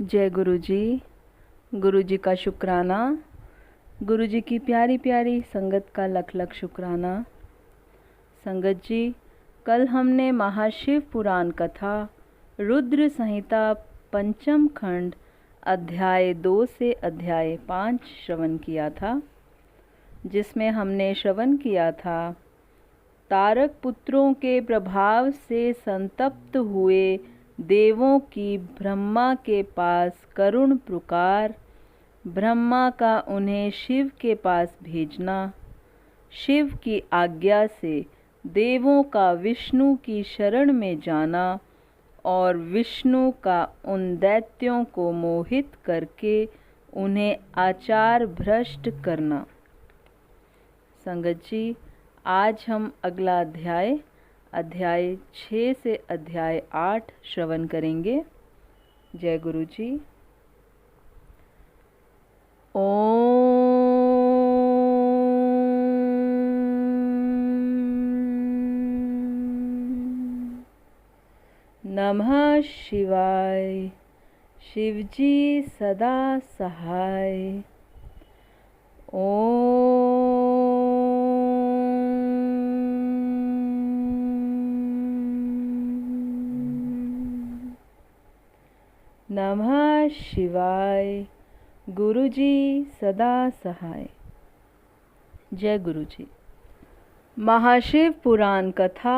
जय गुरु जी। गुरु जी का शुक्राना। गुरु जी की प्यारी प्यारी संगत का लख लख शुक्राना। संगत जी, कल हमने महाशिव पुराण कथा रुद्र संहिता पंचम खंड अध्याय 2 से अध्याय 5 श्रवण किया था, जिसमें हमने श्रवण किया था तारक पुत्रों के प्रभाव से संतप्त हुए देवों की ब्रह्मा के पास करुण पुकार, ब्रह्मा का उन्हें शिव के पास भेजना, शिव की आज्ञा से देवों का विष्णु की शरण में जाना और विष्णु का उन दैत्यों को मोहित करके उन्हें आचार भ्रष्ट करना। संगत जी, आज हम अगला अध्याय 6 से अध्याय 8 श्रवण करेंगे। जय गुरु जी। ओम नमः शिवाय। शिवजी सदा सहाय। ओम नमः शिवाय। गुरु जी सदा सहाय। जय गुरु जी। महाशिव पुराण कथा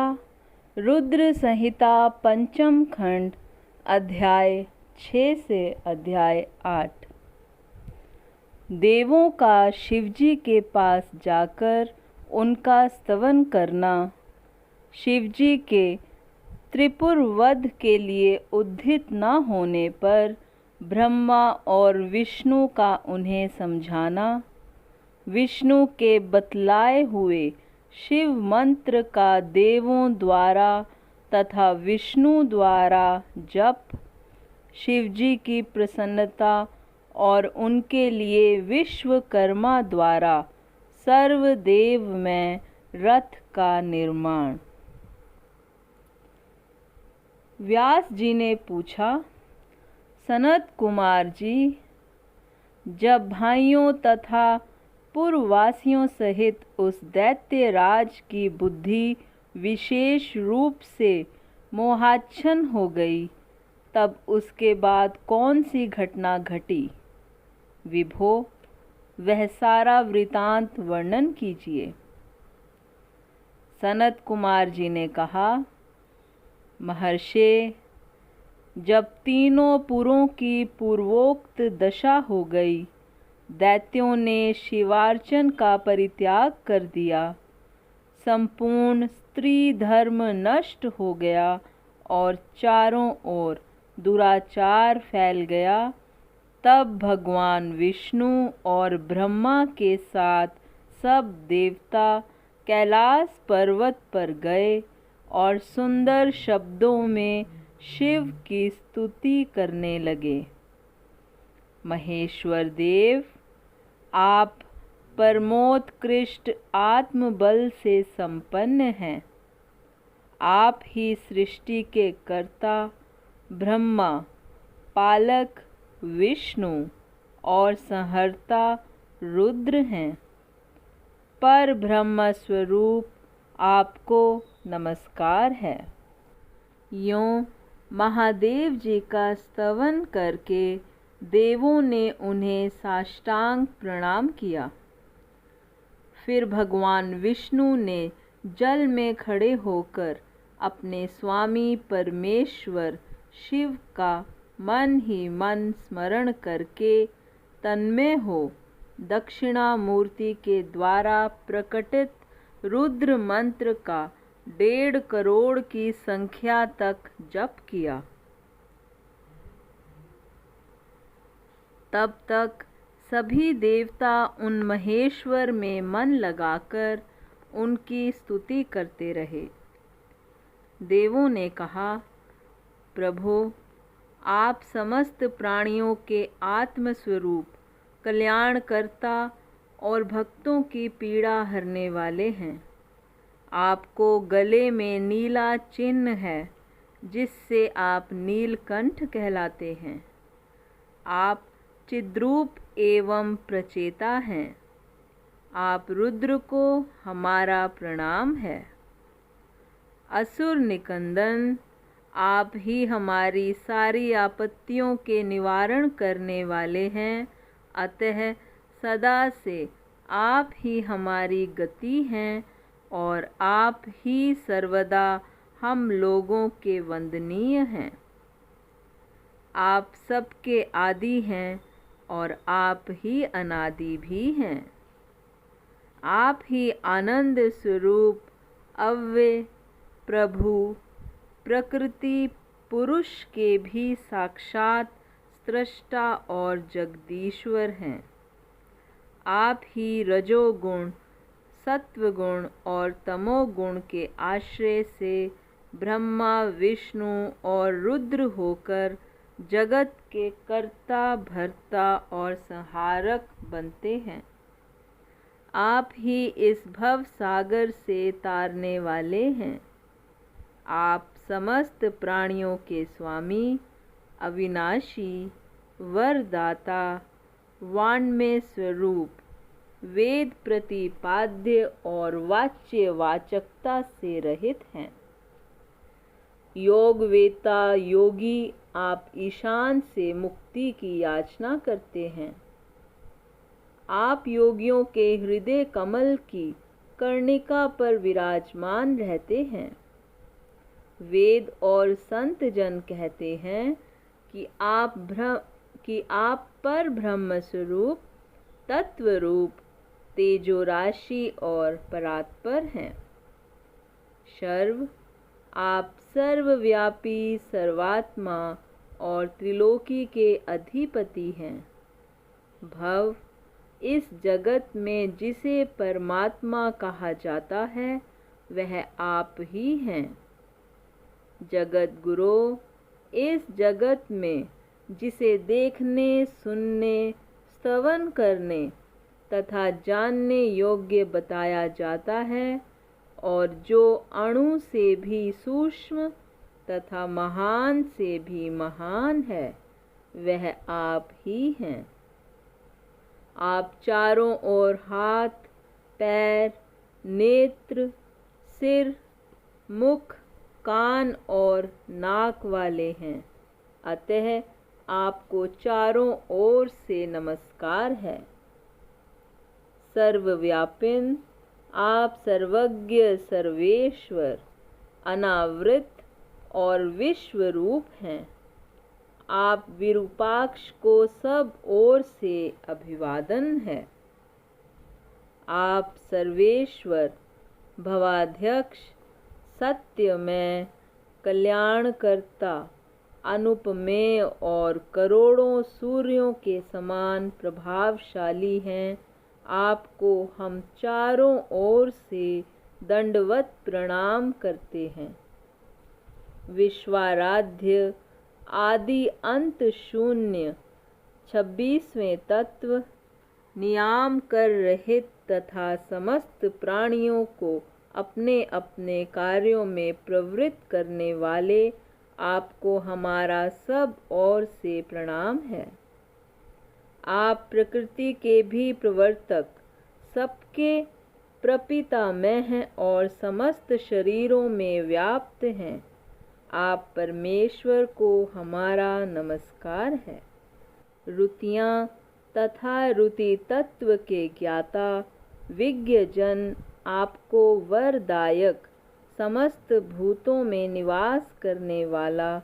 रुद्र संहिता पंचम खंड अध्याय 6 से अध्याय 8। देवों का शिवजी के पास जाकर उनका स्तवन करना, शिवजी के त्रिपुर वध के लिए उद्धित न होने पर ब्रह्मा और विष्णु का उन्हें समझाना, विष्णु के बतलाए हुए शिव मंत्र का देवों द्वारा तथा विष्णु द्वारा जप, शिवजी की प्रसन्नता और उनके लिए विश्वकर्मा द्वारा सर्वदेव में रथ का निर्माण। व्यास जी ने पूछा, सनत कुमार जी, जब भाइयों तथा पूर्ववासियों सहित उस दैत्य राज की बुद्धि विशेष रूप से मोहाच्छन्न हो गई, तब उसके बाद कौन सी घटना घटी? विभो, वह सारा वृतांत वर्णन कीजिए। सनत कुमार जी ने कहा, महर्षि, जब तीनों पुरों की पूर्वोक्त दशा हो गई, दैत्यों ने शिवार्चन का परित्याग कर दिया, संपूर्ण स्त्री धर्म नष्ट हो गया और चारों ओर दुराचार फैल गया, तब भगवान विष्णु और ब्रह्मा के साथ सब देवता कैलाश पर्वत पर गए और सुंदर शब्दों में शिव की स्तुति करने लगे। महेश्वर देव, आप परमोत्कृष्ट आत्मबल से संपन्न हैं। आप ही सृष्टि के कर्ता ब्रह्मा, पालक विष्णु और संहर्ता रुद्र हैं। पर ब्रह्म स्वरूप आपको नमस्कार है। यों महादेव जी का स्तवन करके देवों ने उन्हें साष्टांग प्रणाम किया। फिर भगवान विष्णु ने जल में खड़े होकर अपने स्वामी परमेश्वर शिव का मन ही मन स्मरण करके तन्मय हो दक्षिणामूर्ति के द्वारा प्रकटित रुद्र मंत्र का 1.5 करोड़ की संख्या तक जप किया। तब तक सभी देवता उन महेश्वर में मन लगाकर उनकी स्तुति करते रहे। देवों ने कहा, प्रभु, आप समस्त प्राणियों के आत्मस्वरूप, कल्याणकर्ता और भक्तों की पीड़ा हरने वाले हैं। आपको गले में नीला चिन्ह है, जिससे आप नीलकंठ कहलाते हैं। आप चिद्रूप एवं प्रचेता हैं। आप रुद्र को हमारा प्रणाम है। असुर निकंदन, आप ही हमारी सारी आपत्तियों के निवारण करने वाले हैं। अतः सदा से आप ही हमारी गति हैं और आप ही सर्वदा हम लोगों के वंदनीय हैं। आप सबके आदि हैं और आप ही अनादि भी हैं। आप ही आनंद स्वरूप, अव्यय, प्रभु, प्रकृति पुरुष के भी साक्षात सृष्टा और जगदीश्वर हैं। आप ही रजोगुण, सत्वगुण और तमोगुण के आश्रय से ब्रह्मा, विष्णु और रुद्र होकर जगत के कर्ता, भर्ता और संहारक बनते हैं। आप ही इस भव सागर से तारने वाले हैं। आप समस्त प्राणियों के स्वामी, अविनाशी, वरदाता, वाण्मय स्वरूप, वेद प्रतिपाद्य और वाच्य वाचकता से रहित हैं। योग वेता योगी, आप ईशान से मुक्ति की याचना करते हैं। आप योगियों के हृदय कमल की कर्णिका पर विराजमान रहते हैं। वेद और संत जन कहते हैं कि आप पर ब्रह्म स्वरूप, तत्व रूप, तेजो राशि और परात्पर हैं। सर्व, आप सर्वव्यापी, सर्वात्मा और त्रिलोकी के अधिपति हैं। भव, इस जगत में जिसे परमात्मा कहा जाता है वह आप ही हैं। जगत गुरु, इस जगत में जिसे देखने, सुनने, स्तवन करने तथा जानने योग्य बताया जाता है और जो अणु से भी सूक्ष्म तथा महान से भी महान है, वह आप ही हैं। आप चारों ओर हाथ, पैर, नेत्र, सिर, मुख, कान और नाक वाले हैं। अतः आपको चारों ओर से नमस्कार है। सर्वव्यापिन, आप सर्वज्ञ, सर्वेश्वर, अनावृत और विश्वरूप हैं। आप विरूपाक्ष को सब ओर से अभिवादन है। आप सर्वेश्वर, भवाध्यक्ष, सत्यमय, कल्याणकर्ता, अनुपमेय और करोड़ों सूर्यों के समान प्रभावशाली हैं। आपको हम चारों ओर से दंडवत प्रणाम करते हैं। विश्वाराध्य, आदि अंत शून्य, 26वें तत्व, नियाम कर रहित तथा समस्त प्राणियों को अपने अपने कार्यों में प्रवृत्त करने वाले, आपको हमारा सब ओर से प्रणाम है। आप प्रकृति के भी प्रवर्तक, सबके प्रपितामय हैं और समस्त शरीरों में व्याप्त हैं। आप परमेश्वर को हमारा नमस्कार है। रुतियाँ तथा रुति तत्व के ज्ञाता, विज्ञ जन, आपको वरदायक, समस्त भूतों में निवास करने वाला,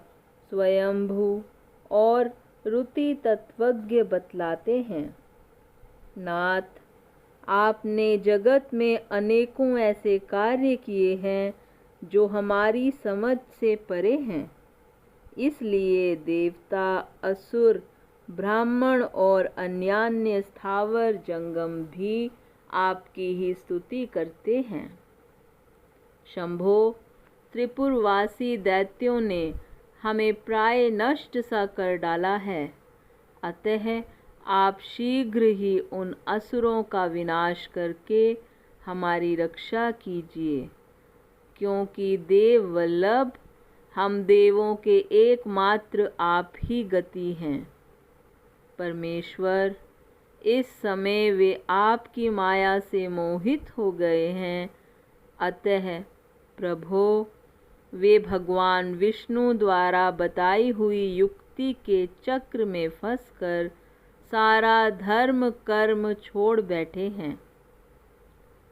स्वयंभू और रुति तत्वज्ञ बतलाते हैं। नाथ, आपने जगत में अनेकों ऐसे कार्य किए हैं जो हमारी समझ से परे हैं। इसलिए देवता, असुर, ब्राह्मण और अन्यान्य स्थावर जंगम भी आपकी ही स्तुति करते हैं। शंभो, त्रिपुरवासी दैत्यों ने हमें प्राय नष्ट सा कर डाला है। अतः आप शीघ्र ही उन असुरों का विनाश करके हमारी रक्षा कीजिए, क्योंकि देव वल्लभ, हम देवों के एकमात्र आप ही गति हैं। परमेश्वर, इस समय वे आपकी माया से मोहित हो गए हैं। अतः प्रभो, वे भगवान विष्णु द्वारा बताई हुई युक्ति के चक्र में फंसकर सारा धर्म कर्म छोड़ बैठे हैं।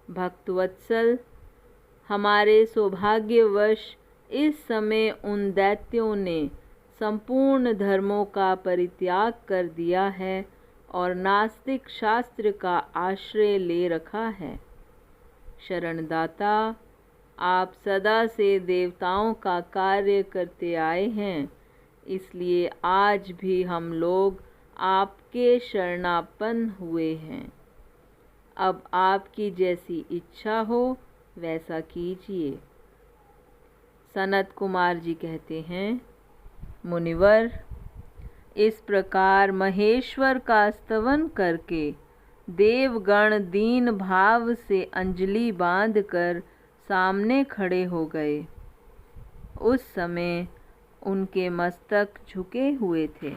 भक्तवत्सल, हमारे सौभाग्यवश इस समय उन दैत्यों ने संपूर्ण धर्मों का परित्याग कर दिया है और नास्तिक शास्त्र का आश्रय ले रखा है। शरणदाता, आप सदा से देवताओं का कार्य करते आए हैं, इसलिए आज भी हम लोग आपके शरणापन्न हुए हैं। अब आपकी जैसी इच्छा हो वैसा कीजिए। सनत कुमार जी कहते हैं, मुनिवर, इस प्रकार महेश्वर का स्तवन करके देवगण दीन भाव से अंजलि बांधकर सामने खड़े हो गए। उस समय उनके मस्तक झुके हुए थे।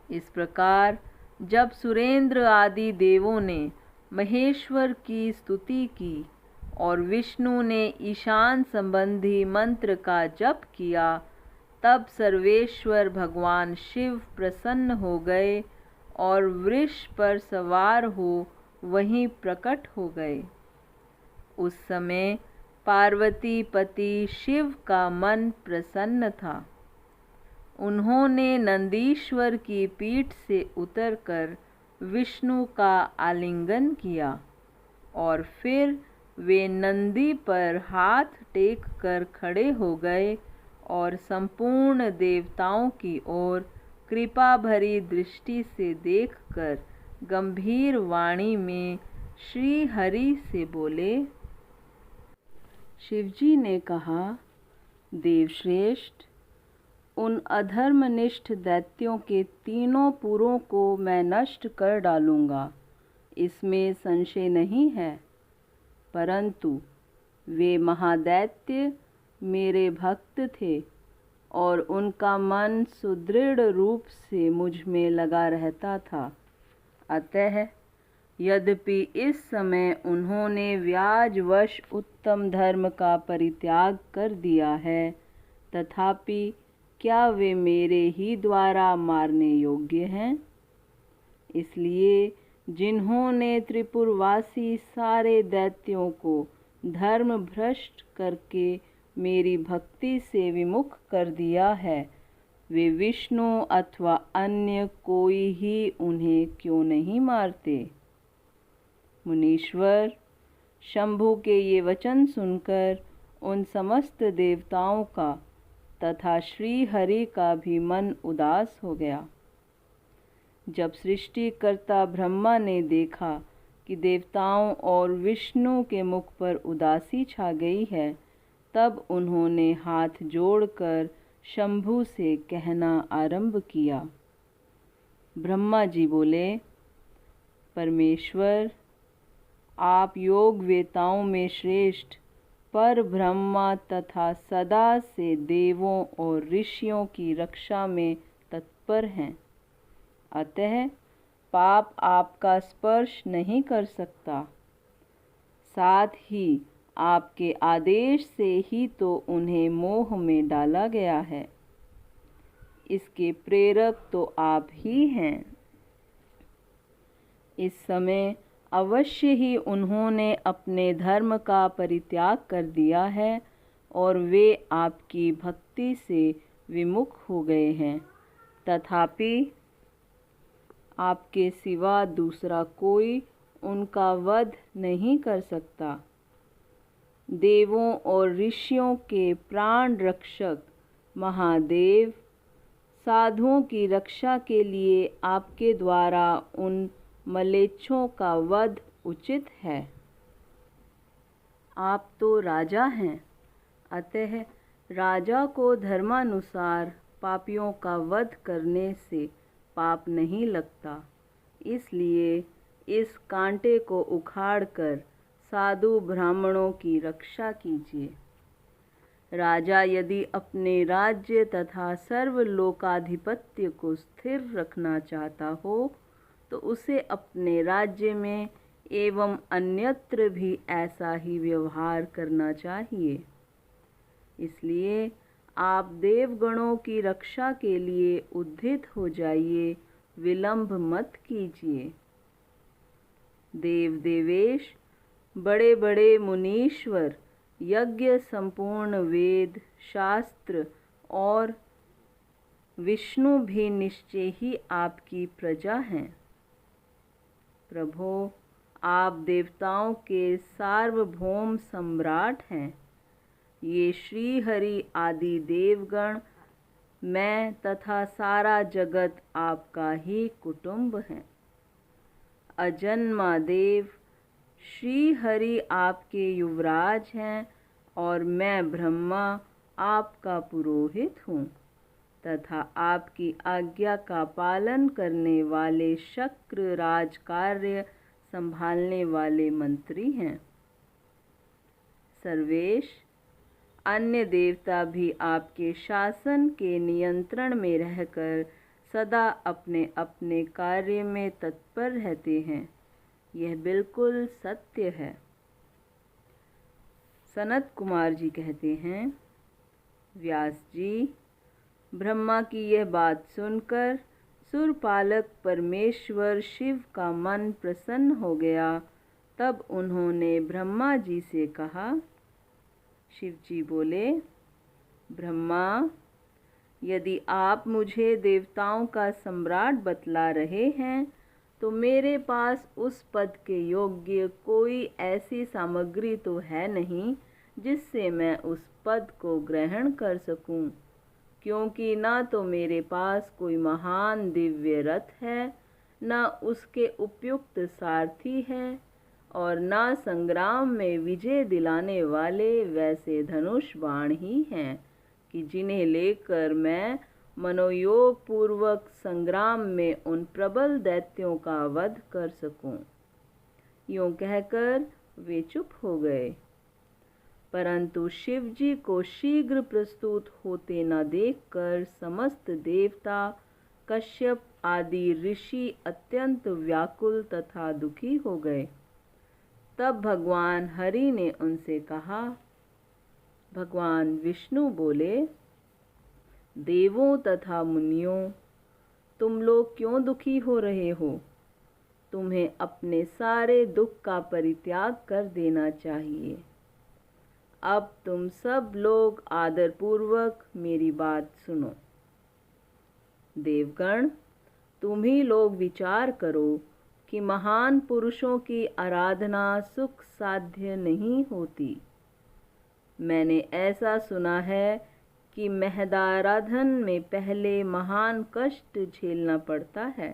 इस प्रकार जब सुरेंद्र आदि देवों ने महेश्वर की स्तुति की और विष्णु ने ईशान संबंधी मंत्र का जप किया, तब सर्वेश्वर भगवान शिव प्रसन्न हो गए और वृष पर सवार हो वहीं प्रकट हो गए। उस समय पार्वती पति शिव का मन प्रसन्न था। उन्होंने नंदीश्वर की पीठ से उतरकर विष्णु का आलिंगन किया और फिर वे नंदी पर हाथ टेक कर खड़े हो गए और संपूर्ण देवताओं की ओर कृपा भरी दृष्टि से देखकर गंभीर वाणी में श्री हरि से बोले। शिवजी ने कहा, देवश्रेष्ठ, उन अधर्मनिष्ठ दैत्यों के तीनों पुरों को मैं नष्ट कर डालूंगा, इसमें संशय नहीं है। परंतु वे महादैत्य मेरे भक्त थे और उनका मन सुदृढ़ रूप से मुझ में लगा रहता था। अतः यद्यपि इस समय उन्होंने व्याजवश उत्तम धर्म का परित्याग कर दिया है, तथापि क्या वे मेरे ही द्वारा मारने योग्य हैं? इसलिए जिन्होंने त्रिपुरवासी सारे दैत्यों को धर्म भ्रष्ट करके मेरी भक्ति से विमुख कर दिया है, वे विष्णु अथवा अन्य कोई ही उन्हें क्यों नहीं मारते? मुनीश्वर, शंभु के ये वचन सुनकर उन समस्त देवताओं का तथा श्री हरि का भी मन उदास हो गया। जब सृष्टिकर्ता ब्रह्मा ने देखा कि देवताओं और विष्णु के मुख पर उदासी छा गई है, तब उन्होंने हाथ जोड़कर शंभु से कहना आरंभ किया। ब्रह्मा जी बोले, परमेश्वर, आप योग वेताओं में श्रेष्ठ पर ब्रह्मा तथा सदा से देवों और ऋषियों की रक्षा में तत्पर हैं। अतः पाप आपका स्पर्श नहीं कर सकता। साथ ही आपके आदेश से ही तो उन्हें मोह में डाला गया है। इसके प्रेरक तो आप ही हैं। इस समय अवश्य ही उन्होंने अपने धर्म का परित्याग कर दिया है और वे आपकी भक्ति से विमुख हो गए हैं। तथापि आपके सिवा दूसरा कोई उनका वध नहीं कर सकता। देवों और ऋषियों के प्राण रक्षक महादेव, साधुओं की रक्षा के लिए आपके द्वारा उन मलेच्छों का वध उचित है। आप तो राजा हैं, अतः राजा को धर्मानुसार पापियों का वध करने से पाप नहीं लगता। इसलिए इस कांटे को उखाड़कर साधु ब्राह्मणों की रक्षा कीजिए। राजा यदि अपने राज्य तथा सर्वलोकाधिपत्य को स्थिर रखना चाहता हो तो उसे अपने राज्य में एवं अन्यत्र भी ऐसा ही व्यवहार करना चाहिए। इसलिए आप देवगणों की रक्षा के लिए उद्यत हो जाइए, विलंब मत कीजिए। देव देवेश, बड़े बड़े मुनीश्वर, यज्ञ, संपूर्ण वेद शास्त्र और विष्णु भी निश्चय ही आपकी प्रजा हैं। प्रभो, आप देवताओं के सार्वभौम सम्राट हैं। ये श्री हरि आदि देवगण, मैं तथा सारा जगत आपका ही कुटुंब है। अजन्मा देव, श्री हरि आपके युवराज हैं और मैं ब्रह्मा आपका पुरोहित हूँ तथा आपकी आज्ञा का पालन करने वाले शक्र राज कार्य संभालने वाले मंत्री हैं। सर्वेश, अन्य देवता भी आपके शासन के नियंत्रण में रहकर सदा अपने अपने कार्य में तत्पर रहते हैं। यह बिल्कुल सत्य है। सनत कुमार जी कहते हैं, व्यास जी, ब्रह्मा की यह बात सुनकर सुरपालक परमेश्वर शिव का मन प्रसन्न हो गया। तब उन्होंने ब्रह्मा जी से कहा। शिव जी बोले, ब्रह्मा, यदि आप मुझे देवताओं का सम्राट बतला रहे हैं तो मेरे पास उस पद के योग्य कोई ऐसी सामग्री तो है नहीं जिससे मैं उस पद को ग्रहण कर सकूं, क्योंकि ना तो मेरे पास कोई महान दिव्य रथ है, न उसके उपयुक्त सारथी है और ना संग्राम में विजय दिलाने वाले वैसे धनुष बाण ही हैं कि जिन्हें लेकर मैं मनोयोग पूर्वक संग्राम में उन प्रबल दैत्यों का वध कर सकूं। यूं कहकर वे चुप हो गए। परंतु शिव जी को शीघ्र प्रस्तुत होते न देखकर समस्त देवता, कश्यप आदि ऋषि अत्यंत व्याकुल तथा दुखी हो गए। तब भगवान हरि ने उनसे कहा। भगवान विष्णु बोले, देवों तथा मुनियों, तुम लोग क्यों दुखी हो रहे हो? तुम्हें अपने सारे दुख का परित्याग कर देना चाहिए। अब तुम सब लोग आदरपूर्वक मेरी बात सुनो। देवगण, तुम ही लोग विचार करो कि महान पुरुषों की आराधना सुख साध्य नहीं होती। मैंने ऐसा सुना है कि महदाराधन में पहले महान कष्ट झेलना पड़ता है।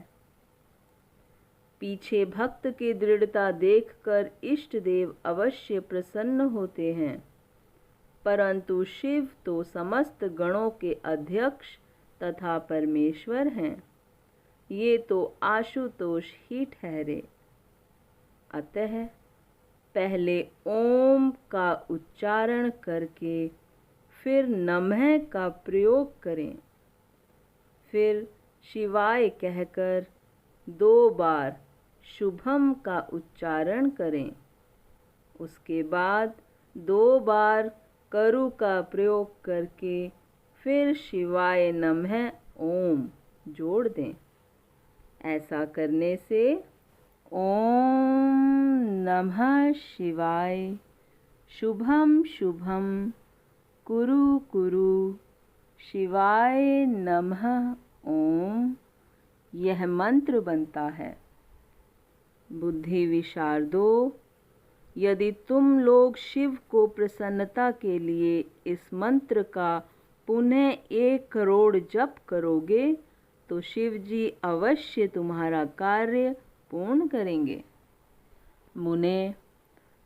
पीछे भक्त की दृढ़ता देखकर इष्ट देव अवश्य प्रसन्न होते हैं, परंतु शिव तो समस्त गणों के अध्यक्ष तथा परमेश्वर हैं। ये तो आशुतोष ही ठहरे। अतः पहले ओम का उच्चारण करके फिर नमः का प्रयोग करें, फिर शिवाय कहकर 2 बार शुभम का उच्चारण करें। उसके बाद 2 बार करु का प्रयोग करके फिर शिवाय नमः ओम जोड़ दें। ऐसा करने से ओम नमः शिवाय, शुभम शुभम, कुरु कुरु, शिवाय नमः ओम, यह मंत्र बनता है। बुद्धि विशारदो, यदि तुम लोग शिव को प्रसन्नता के लिए इस मंत्र का पुनः 1 करोड़ जप करोगे तो शिव जी अवश्य तुम्हारा कार्य पूर्ण करेंगे। मुने,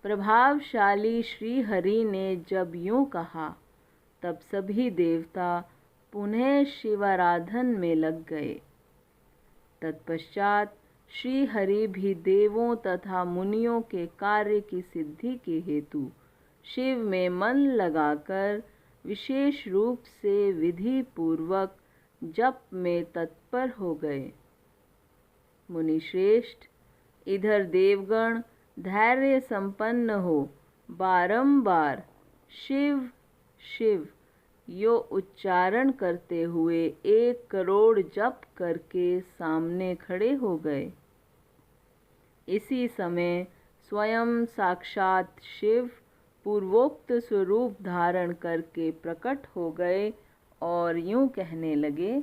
प्रभावशाली श्री हरि ने जब यूं कहा तब सभी देवता पुनः शिवाराधन में लग गए। तत्पश्चात श्री हरि भी देवों तथा मुनियों के कार्य की सिद्धि के हेतु शिव में मन लगाकर विशेष रूप से विधि पूर्वक जप में तत्पर हो गए। मुनिश्रेष्ठ, इधर देवगण धैर्य संपन्न हो बारंबार शिव शिव यो उच्चारण करते हुए 1 करोड़ जप करके सामने खड़े हो गए। इसी समय स्वयं साक्षात शिव पूर्वोक्त स्वरूप धारण करके प्रकट हो गए और यूं कहने लगे।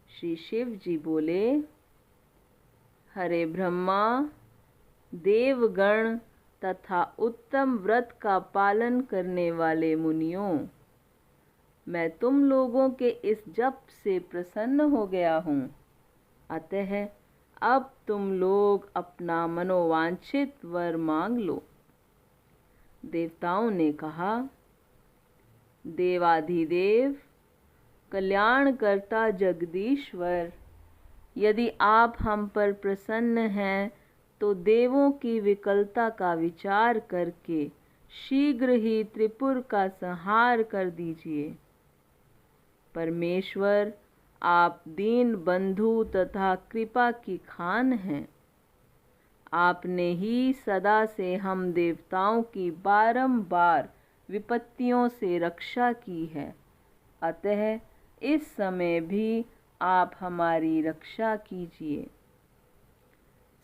श्री शिव जी बोले, हरे ब्रह्मा, देवगण तथा उत्तम व्रत का पालन करने वाले मुनियों, मैं तुम लोगों के इस जप से प्रसन्न हो गया हूँ। अतः अब तुम लोग अपना मनोवांछित वर मांग लो। देवताओं ने कहा, देवाधिदेव, कल्याणकर्ता जगदीश्वर, यदि आप हम पर प्रसन्न हैं तो देवों की विकलता का विचार करके शीघ्र ही त्रिपुर का संहार कर दीजिए। परमेश्वर, आप दीन बंधु तथा कृपा की खान हैं। आपने ही सदा से हम देवताओं की बारंबार विपत्तियों से रक्षा की है, अतः इस समय भी आप हमारी रक्षा कीजिए।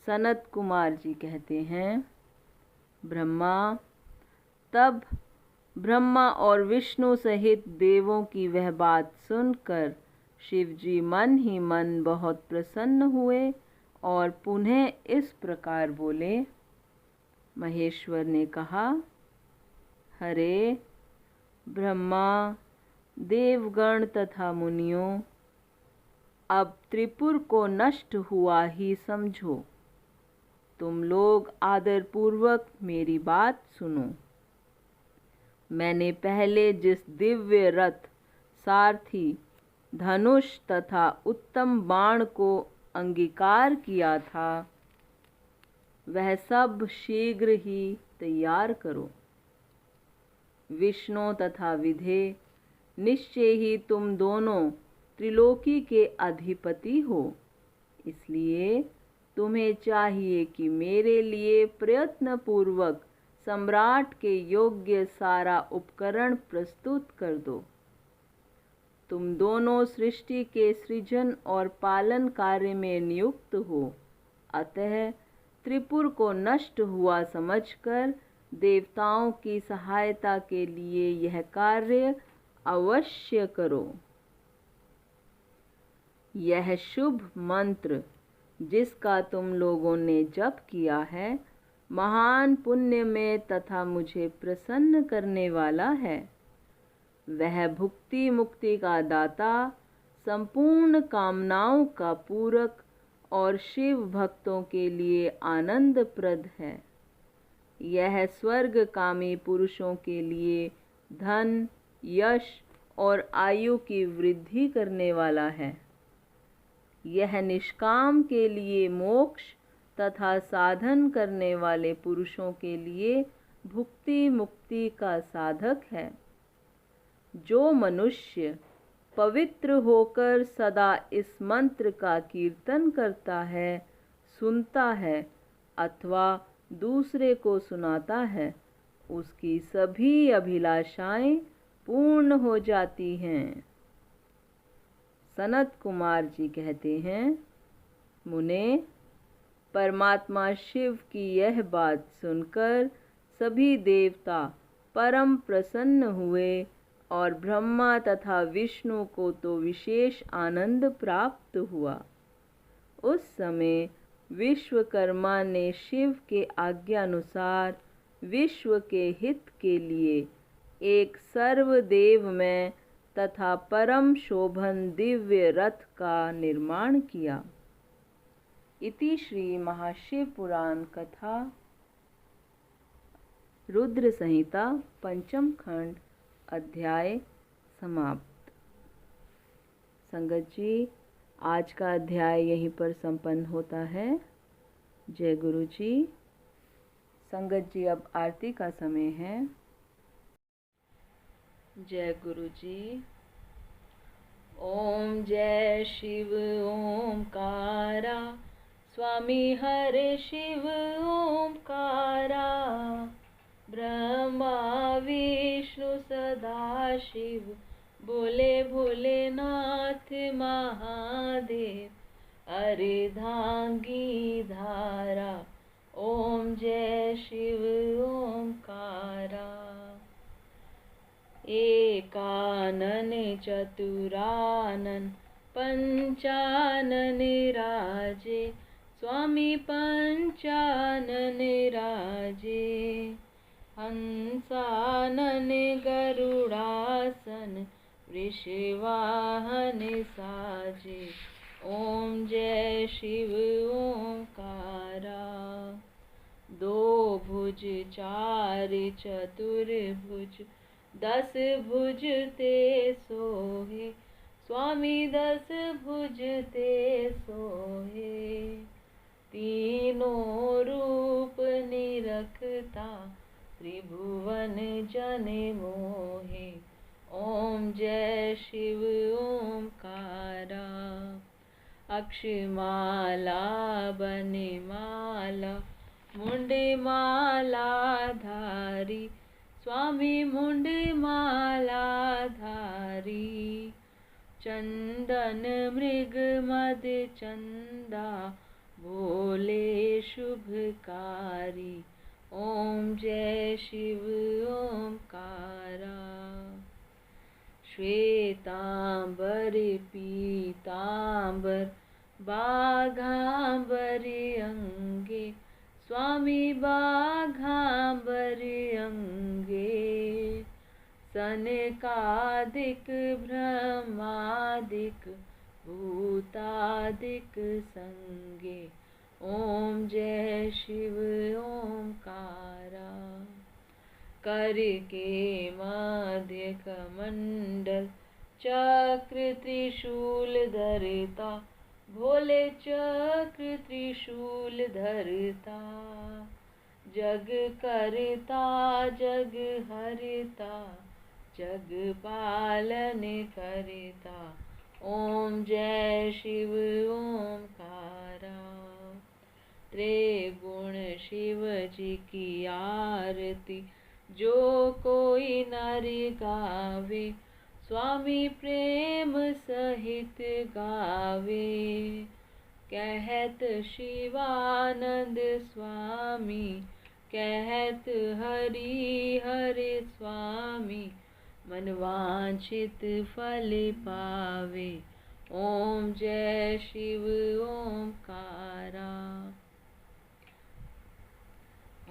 सनत कुमार जी कहते हैं, ब्रह्मा, तब ब्रह्मा और विष्णु सहित देवों की वह बात सुनकर शिव जी मन ही मन बहुत प्रसन्न हुए और पुनः इस प्रकार बोले। महेश्वर ने कहा, हरे ब्रह्मा, देवगण तथा मुनियों, अब त्रिपुर को नष्ट हुआ ही समझो। तुम लोग आदरपूर्वक मेरी बात सुनो। मैंने पहले जिस दिव्य रथ, सारथी, धनुष तथा उत्तम बाण को अंगीकार किया था, वह सब शीघ्र ही तैयार करो। विष्णु तथा विधे, निश्चय ही तुम दोनों त्रिलोकी के अधिपति हो, इसलिए तुम्हें चाहिए कि मेरे लिए प्रयत्न पूर्वक सम्राट के योग्य सारा उपकरण प्रस्तुत कर दो। तुम दोनों सृष्टि के सृजन और पालन कार्य में नियुक्त हो, अतः त्रिपुर को नष्ट हुआ समझकर देवताओं की सहायता के लिए यह कार्य अवश्य करो। यह शुभ मंत्र जिसका तुम लोगों ने जप किया है, महान पुण्य में तथा मुझे प्रसन्न करने वाला है। वह भुक्ति मुक्ति का दाता, संपूर्ण कामनाओं का पूरक और शिव भक्तों के लिए आनंदप्रद है। यह स्वर्गकामी पुरुषों के लिए धन, यश और आयु की वृद्धि करने वाला है। यह निष्काम के लिए मोक्ष तथा साधन करने वाले पुरुषों के लिए भुक्ति मुक्ति का साधक है। जो मनुष्य पवित्र होकर सदा इस मंत्र का कीर्तन करता है, सुनता है अथवा दूसरे को सुनाता है, उसकी सभी अभिलाषाएं पूर्ण हो जाती हैं। सनत कुमार जी कहते हैं, मुने, परमात्मा शिव की यह बात सुनकर सभी देवता परम प्रसन्न हुए और ब्रह्मा तथा विष्णु को तो विशेष आनंद प्राप्त हुआ। उस समय विश्वकर्मा ने शिव के आज्ञानुसार विश्व के हित के लिए एक सर्वदेवमय तथा परम शोभन दिव्य रथ का निर्माण किया। इति श्री महाशिव पुराण कथा रुद्र संहिता पंचम खंड अध्याय समाप्त। संगत जी, आज का अध्याय यहीं पर संपन्न होता है। जय गुरु जी। संगत जी, अब आरती का समय है। जय गुरु जी। ओम जय शिव ओमकारा, स्वामी हरे शिव ओमकारा। ब्रह्मा विष्णु सदा शिव, बोले भोलेनाथ महादेव। अर्धांगी धारा, ओम जय शिव ओमकारा। एकानन चतुरानन पंचानन राजे, स्वामी पंचानन राजे। हंसानन गरुड़ासन, वृषवाहन साजे। ओम जय शिव ओमकारा। दो भुज चार चतुर्भुज, 10 भुज ते सोहे, स्वामी 10 भुज ते सोहे। तीनों रूप निरखता, त्रिभुवन जन मोहे। ओम जय शिव ओमकारा। अक्षमाला बनमाला, मुंडमाला धारी, स्वामी मुंडमाला धारी। चंदन मृग मद चंदा, भोले शुभकारी। ओम जय शिव ओमकारा। श्वेतांबर पीतांबर, बाघांबर अंगे, स्वामी बाघांबर अंगे। सनकादिक ब्रह्मादिक, भूतादिक संगे। ओम जय शिव ओमकारा। करके मध्य कमंडल, चक्र त्रिशूल धरता, भोले चक्र त्रिशूल धरता। जग करता जग हरता, जग पालन करता। ओम जय शिव ओमकारा। त्रिगुण शिव जी की आरती, जो कोई नर गावे, स्वामी प्रेम सहित गावे। कहत शिवानंद स्वामी, कहत हरि हरे स्वामी। मन वांछित फल पावे। ओम जय शिव ओमकारा।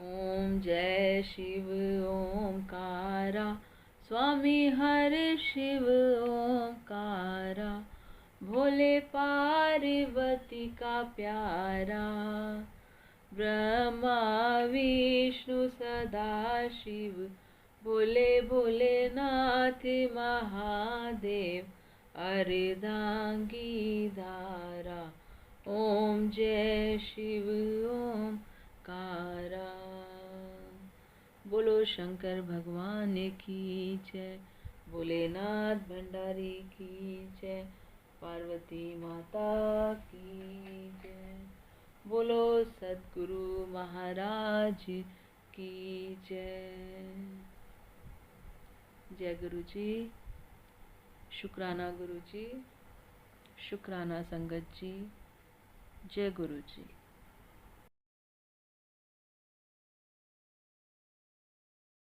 ओम जय शिव ओमकारा, स्वामी हरे शिव ओमकारा। भोले पार्वती का प्यारा, ब्रह्मा विष्णु सदा शिव, बोले भोलेनाथ महादेव। अर्धांगी धारा, ओम जय शिव ओमकारा। बोलो शंकर भगवान की जय, भोलेनाथ भंडारी की जय, पार्वती माता की जय। बोलो सद्गुरु महाराज की जय। जय गुरु जी। शुक्राना गुरु जी, शुक्राना संगत जी। जय गुरु जी।